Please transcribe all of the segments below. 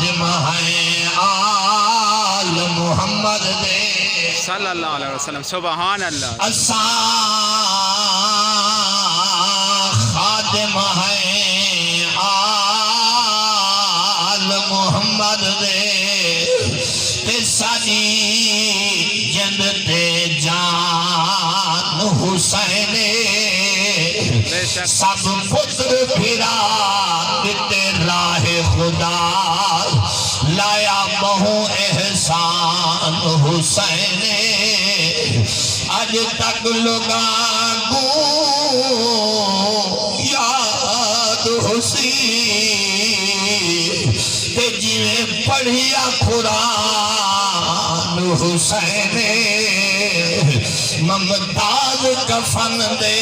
خادم ہیں آل محمد دے صلی اللہ علیہ وسلم سبحان اللہ خادم ہیں آل محمد دے تے ساری جند تے جان حسین سب پتر پھرا دیتے راہ خدا لایا بہو احسان حسین آج تک لوگاں کو یاد حسین تے جیویں پڑھیا قرآن حسین ممتاز کفن دے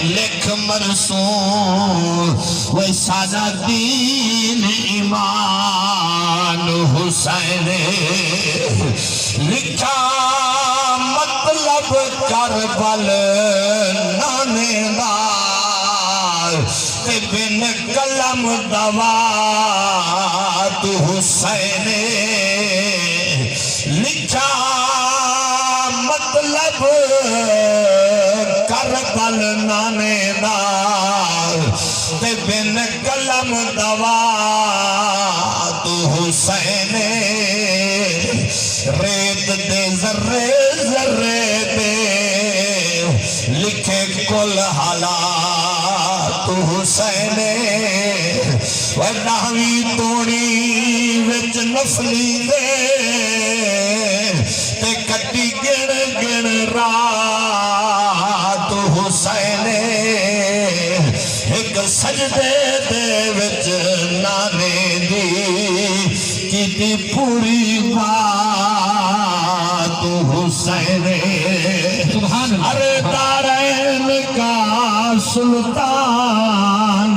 لکھ مرسوم وہ سادہ دین ایمان حسین لکھا مطلب کربل نانے دار تے بن قلم دوات حسین لکھا مطلب کربل نانے دار تے بن قلم دوات حسین ریت دے ذرے ذرے دے لکھے کل حالات حسین وداوی توڑی وچ نفلی دے تے کٹی گن گن رات حسین ایک سجدے دے وچ نانے دی کی پوری بات حسین ارے دارین کا سلطان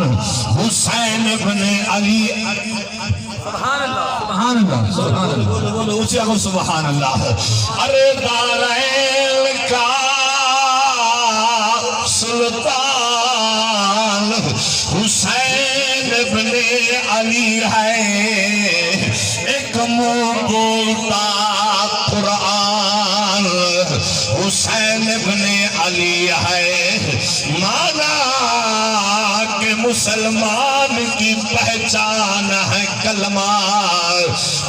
حسین بن علی سبحان اللہ سبحان اللہ سبحان اللہ بولو اونچی آواز سبحان اللہ ارے دارین کا سلطان حسین بن علی ہے ایک منہ بولتا قرآن حسین بن علی ہے مانا کہ مسلمان کی پہچان ہے کلمہ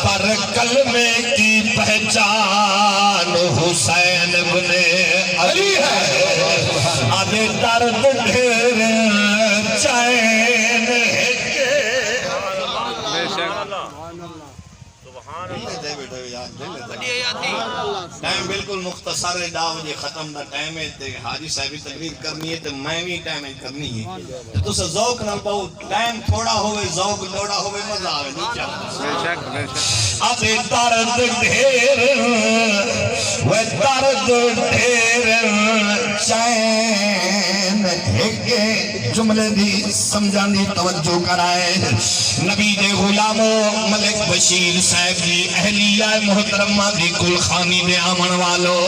پر کلمے کی پہچان حسین بن علی ہے آدھے درد ڈھیر چین ٹائم بالکل مختصر ہے ڈاو جے ختم دا ٹائم ہے تے حاجی صاحبی تقریر کرنی ہے تے میں بھی ٹائم ہے کرنی ہے تو سے ذوق نہ پاؤ ٹائم تھوڑا ہوئے ذوق لوڑا ہوئے مزہ آوے نہیں کیا آتے درد ڈھیر وہ درد ڈھیر چین ایک جملے دی سمجھانی توجہ کرائے نبی دے غلاموں ملک بشیر صاحب دی اہلیہ محترمہ دی کل خانی دے آمن والو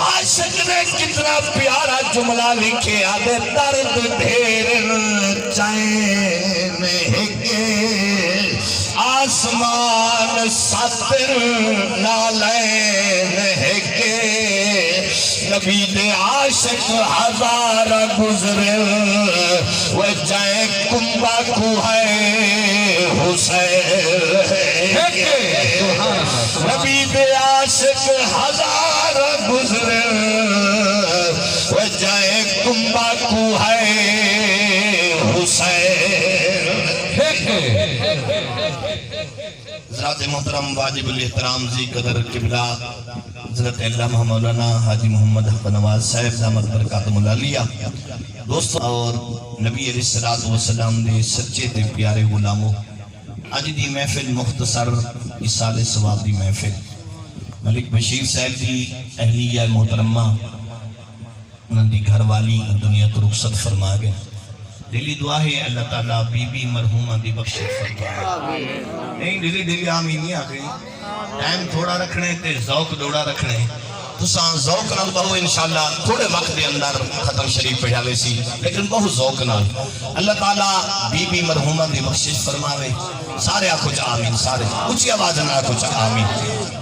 عاشق نے کتنا پیارا جملہ لکھے آدھے درد ڈھیر چین ہکے آسمان ساتر نالین ہکے نبی دے عاشق ہزار گزرے وہ جائے کمبا کو ہے حسین نبی دے عاشق ہزار گزرے وہ جائے کمبا کو ہے حسین حضرات محترم واجب الاحترام زی قدر قبلہ حضرت علامہ مولانا حاجی محمد حق نواز صاحب دامت برکاتم العالیہ دوستو اور نبی علیہ السلام نے سچے تے پیارے غلاموں آج دی محفل مختصر اصال ثواب دی محفل ملک بشیر صاحب دی اہلیہ محترمہ انہوں دی گھر والی دنیا تو رخصت فرما گئے دلی دعا ہے اللہ تعالیٰ بی بی مرحومہ دی بخشت فرما نہیں دلی آمین نہیں آگئی ٹائم تھوڑا رکھنے تے ذوق دوڑا رکھنے تساں ذوق نال پڑھو انشاءاللہ تھوڑے وقت دے اندر ختم شریف پڑھاوے سی لیکن بہت ذوق نال اللہ تعالیٰ بی بی مرحومہ دی بخشش فرماوے سارے آکھو چا آمین سارے اچھی آواز نہ آکھو چا آمین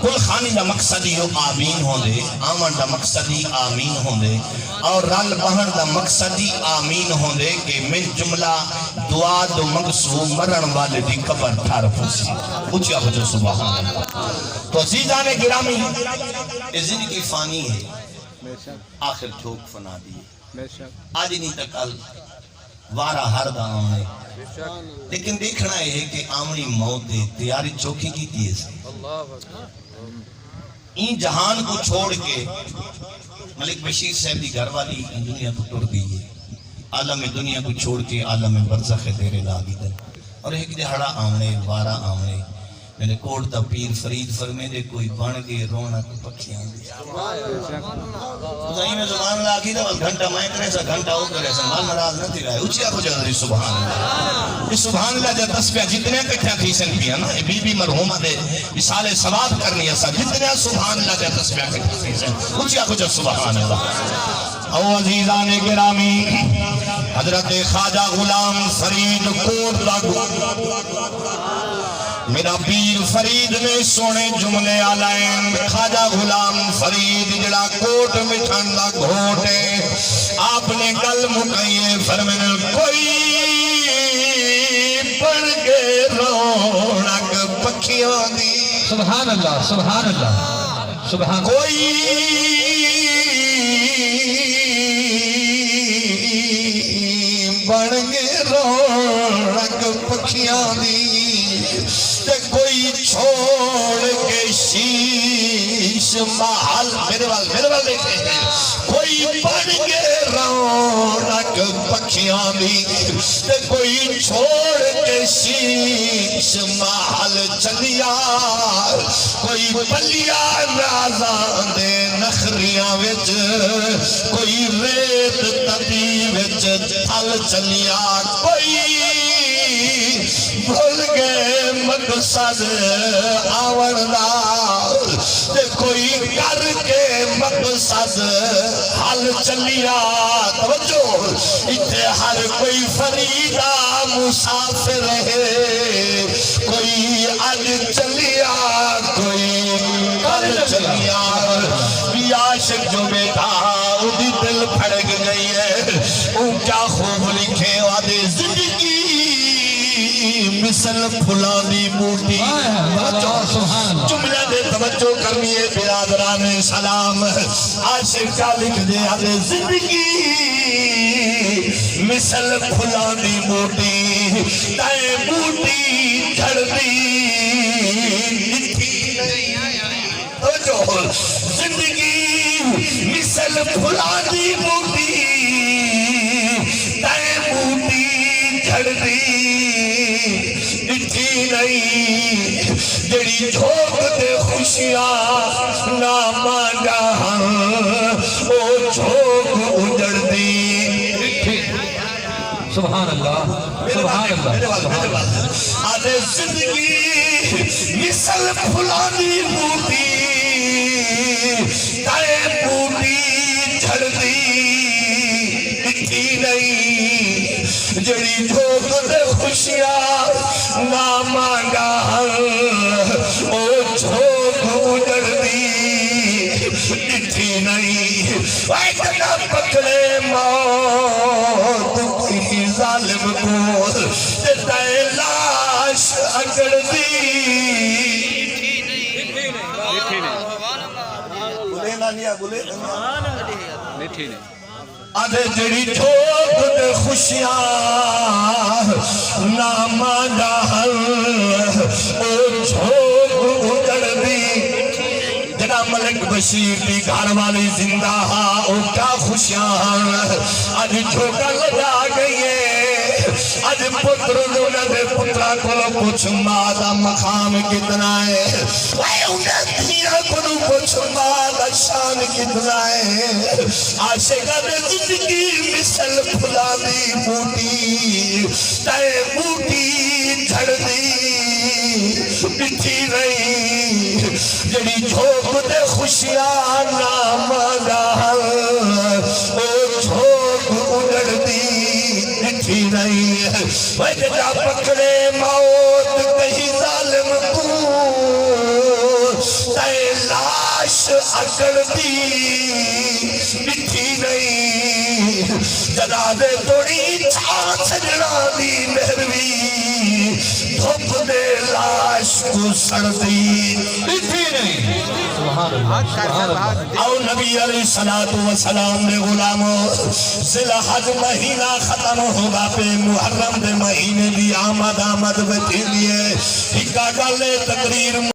کل خانی دا مقصد ہی آمین ہوں دے آمن دا مقصد ہی آمین ہوں دے اور رل بہن دا مقصد ہی آمین ہوں دے کہ من جملہ دعا دو مقصو مرن والے دی قبر ٹھار پھوسی اچھی آکھو چا سبحان اللہ تو عزیزان گرامی یہ زندگی فانی ہے آخر ٹھوک فنا دیئے آج نہیں تکل وارہ ہر دا آمنے لیکن دیکھنا ہے کہ آمنی موت دے تیاری چوکی کی دیئے سے این جہان کو چھوڑ کے ملک بشیر صاحب دی گھر والی دنیا کو ٹوڑ گئی ہے عالم دنیا کو چھوڑ کے عالم برزخ دیرے لاغی دن اور ایک دہڑا آمنے وارہ آمنے میرے کوٹ تا پیر فرید فرمے دے کوئی بان گئے رونا کو پکھیاں دے خدایی میں زمان اللہ کی دا گھنٹا مائیں کرے سا گھنٹا ہو کرے سا مال نراز نہ تھی رہے اچھی آکھو جانا سبحان اللہ یہ سبحان اللہ جا تسبیح جتنے کٹھا کھیسن پیا نا بی بی مرحومہ دے مثال ثواب کرنی ایسا جتنے سبحان اللہ جا تسبیح کٹھا کھیسن اچھی آکھو جا سبحان اللہ او عزیزان گرامی حضرت خواجہ غلام فرید کوٹ لاگو میرا پیر فرید نے سونے جملے آلائیں خواجہ غلام فرید جڑا کوٹ مٹھن دا گھوٹے آپ نے گل مکائیے فرمائے کوئی پڑھ کے رونق پکھیاں دی سبحان اللہ سبحان اللہ سبحان کوئی بڑھ کے رونق پکھیاں دی کوئی چھوڑ کے شیش محل میرے وال دیکھیں کوئی بڑھ کے رونق پکھیاں دی کوئی چھوڑ کے شیش محل چلیا کوئی پلیا رازاں دے نخریاں وچ کوئی ریت تبی وچ تھل چلیا کوئی بھول گئے مقصد آوردار کوئی کر کے مقصد حل چلیا توجہ اتھے ہر کوئی فریدہ مسافر ہے کوئی اج چلیا کوئی کل چلیا عاشق جو بیٹا اُدھی دل پھڑک گئی ہے اُن کیا خوب لکھے وعدے زندگی مثل پھلانی موٹی جملہ دے توجہ کرنی ہے برادران سلام عاشق کا لکھ دے آدھے زندگی مثل پھلانی موٹی تائے موٹی جھڑ دی توجہ زندگی مثل پھلانی موٹی تائے موٹی جھڑ دی اتھی نہیں جڑی جھوک دے خوشیاں نہ مانگا او جھوک اجڑ دی سبحان اللہ سبحان اللہ آدھے زندگی مثل پھلانی موٹی تائے موٹی جھڑ دی اتھی نہیں جڑی جھوک دے خوشیاں نہ مانگا او جھوک اجڑ دی اتھی نہیں اے جنا پکڑے موت کی ظالم کو تے لاش اکڑ دی بولے نہ نیا بولے میٹھی نہیں آدھے جڑی جھوک دے خوشیاں نہ مانگا او جھوک اجڑ دی جنا ملک بشیر دی گھر والی زندہ او کیا خوشیاں آج جھوکا لگا گئی ہے آج پتر لونا دے پترہ کلو کچھ مادہ مقام کتنا ہے انہیں دنیا کلو کچھ مادہ شان کتنا ہے عاشقہ دے زندگی مثل پھلانی موٹی تائے موٹی جھڑ دی مٹھی نہیں جڑی جھوک دے خوشیاں نام دا او جھوک اڑڑ دی مٹھی نہیں وجہ پکڑے موت کہیں ظالم کو تے لاش اکڑ دی مٹھی نہیں جدا دے توڑی چھا سجنا دی مہروی دھوپ دے لاش کو سڑ دی مٹھی نہیں سبحان اللہ سبحان اللہ او نبی علیہ السلام نے غلاموں ذوالحج مہینہ ختم ہوگا پہ محرم دے مہینے دی آمد بچے لیے ہکا گلے تقریر